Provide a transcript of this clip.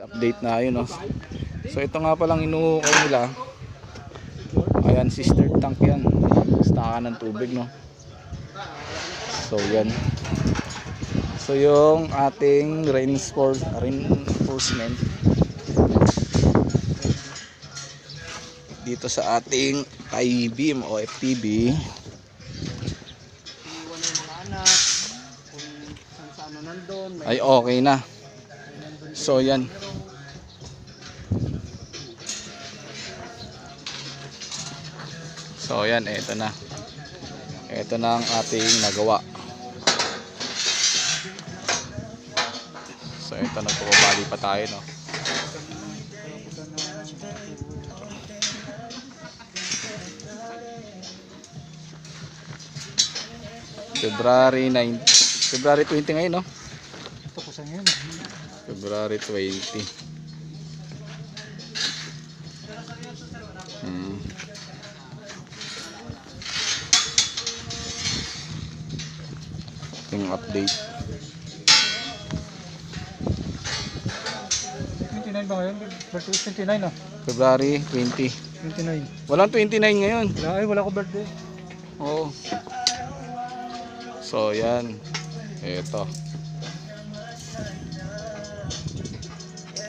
Update na yun, no? So ito nga palang inuukay nila. Ayan, sister tank yan. Staka ng tubig, no? So yan. So yung ating reinforcement dito sa ating tie beam o FTB. Iwan yung mga anak kung saan ano nandun. Ay okay na. So yan. So yan, eto na. Ito na ang ating nagawa. So ito, nagpapabali pa tayo, no? February 20 ngayon, no? Ito ko sa ngayon. February 20. Yung update. 29 ba ngayon? 29 ah. February 20. 29. Walang 29 ngayon. Wala ko birthday. Oo. So yan. Ito.